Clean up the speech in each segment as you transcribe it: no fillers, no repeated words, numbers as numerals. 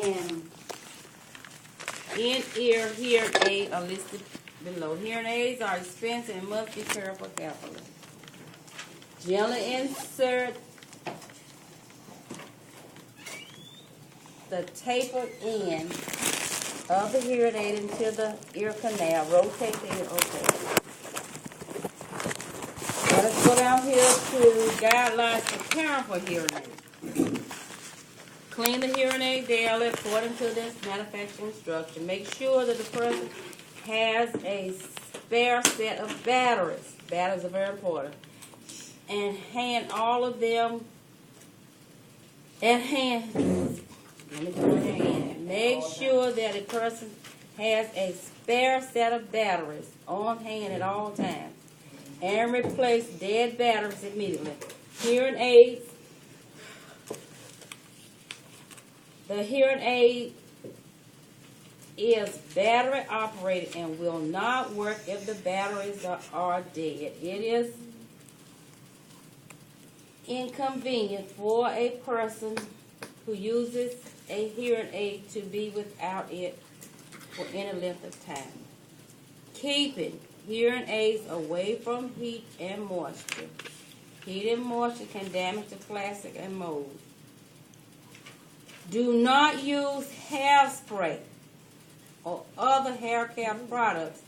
And in-ear hearing aid are listed below. Hearing aids are expensive and must be cared for carefully. Gently insert the tapered end of the hearing aid into the ear canal. Rotate the ear. Okay. Let us go down here to guidelines for caring for hearing aids. Clean the hearing aid daily according to this manufacturer instruction. Make sure that the person has a spare set of batteries. Batteries are very important. And hand all of them. Make sure that a person has a spare set of batteries on hand at all times. And replace dead batteries immediately. Hearing aids. The hearing aid is battery operated and will not work if the batteries are dead. It is inconvenient for a person who uses a hearing aid to be without it for any length of time. Keeping hearing aids away from heat and moisture. Heat and moisture can damage the plastic and mold. Do not use hairspray or other hair care products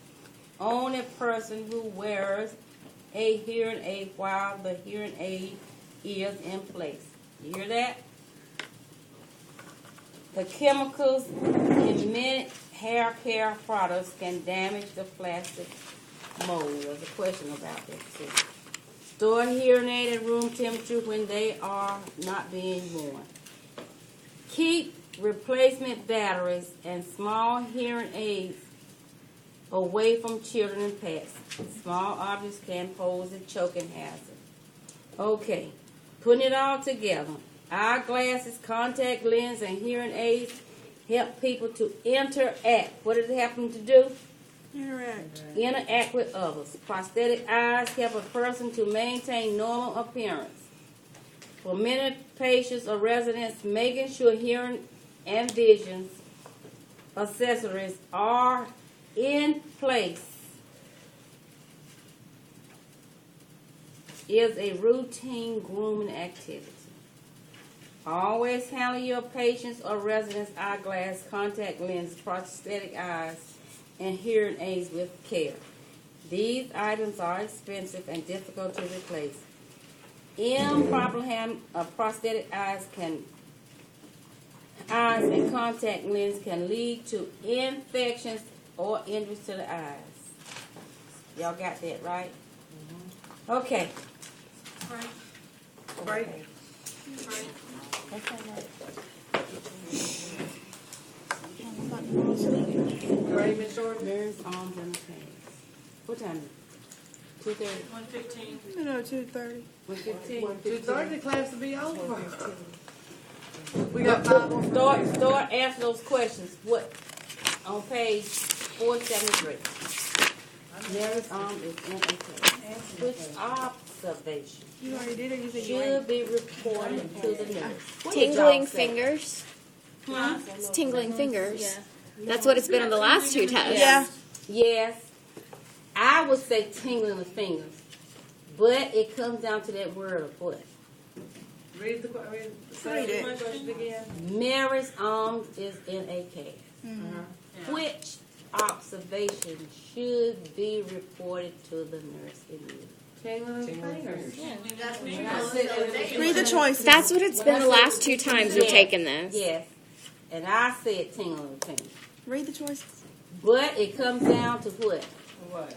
on a person who wears a hearing aid while the hearing aid is in place. You hear that? The chemicals in many hair care products can damage the plastic mold. There's a question about that too. Store hearing aid at room temperature when they are not being worn. Keep replacement batteries and small hearing aids away from children and pets. Small objects can pose a choking hazard. Okay, putting it all together. Eyeglasses, contact lens, and hearing aids help people to interact. What does it help them to do? Interact with others. Prosthetic eyes help a person to maintain normal appearance. For many patients or residents, making sure hearing and vision accessories are in place is a routine grooming activity. Always handle your patients or residents' eyeglass, contact lens, prosthetic eyes, and hearing aids with care. These items are expensive and difficult to replace. Improper prosthetic eyes and contact lens can lead to infections or injuries to the eyes. Y'all got that right? Mm-hmm. Okay. Right. Ready, Miss Jordan? There's arms and hands. What time? 2:30. 1:15. No, 2:30. 1:15. 2:30, the class will be over. We got 5 more. Start asking those questions. What? On page 473. Mary's arm is in a cast. Which observation You already did it. You said you should be reported to the nurse? What did Tingling y'all say? fingers. Huh? It's tingling fingers. That's what it's been on the last 2 tests. Yeah. Yes. I would say tingling the fingers. But it comes down to that word of what? Read the question again. Mary's arm is in a cast. Uh-huh. Which observation should be reported to the nurse immediately? Tingling fingers. Read the choices. That's what it's been the last 2 times we've taken this. Yes. And I said tingling fingers. Read the choices. But it comes down to what? What?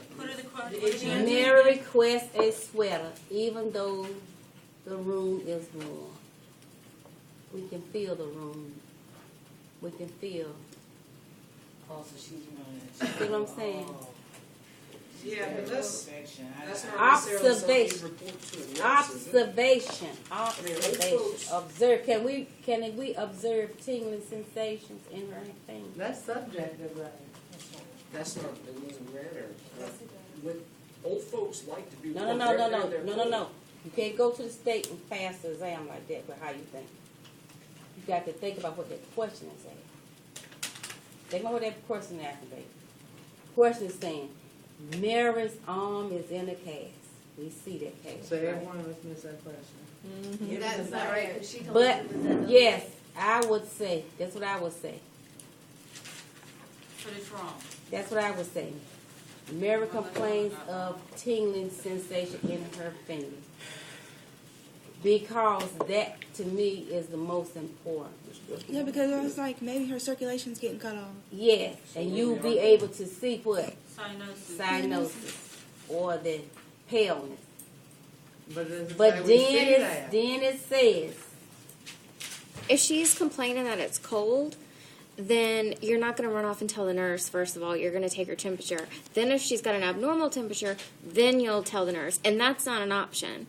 Mary requests a sweater even though the room is warm. We can feel the room. We can feel. Oh, so she's running. See what I'm saying? Yeah, but that's not Observation. Observation. Observation. Observe. Can we observe tingling sensations in her thing? That's subjective, right? That's not, it wasn't read or, when old folks like to be. No. You can't go to the state and pass the exam like that, but how you think? You got to think about what that question is saying. Think about what that question is asking, baby. Question is saying, Mary's arm is in a cast. We see that cast. So right? every one of us missed that question. That's not right, 'cause she told But us it was that. yes, I would say that's what I would say. But it's wrong. That's what I would say. Mary complains of tingling sensation in her finger. Because that, to me, is the most important. Yeah, because it was like maybe her circulation's getting cut off. Yes, and you'll be able to see what? Cyanosis. Cyanosis or the paleness. But, does it But say we see then that? it says, If she's complaining that it's cold, then you're not going to run off and tell the nurse, first of all. You're going to take her temperature. Then if she's got an abnormal temperature, then you'll tell the nurse. And that's not an option.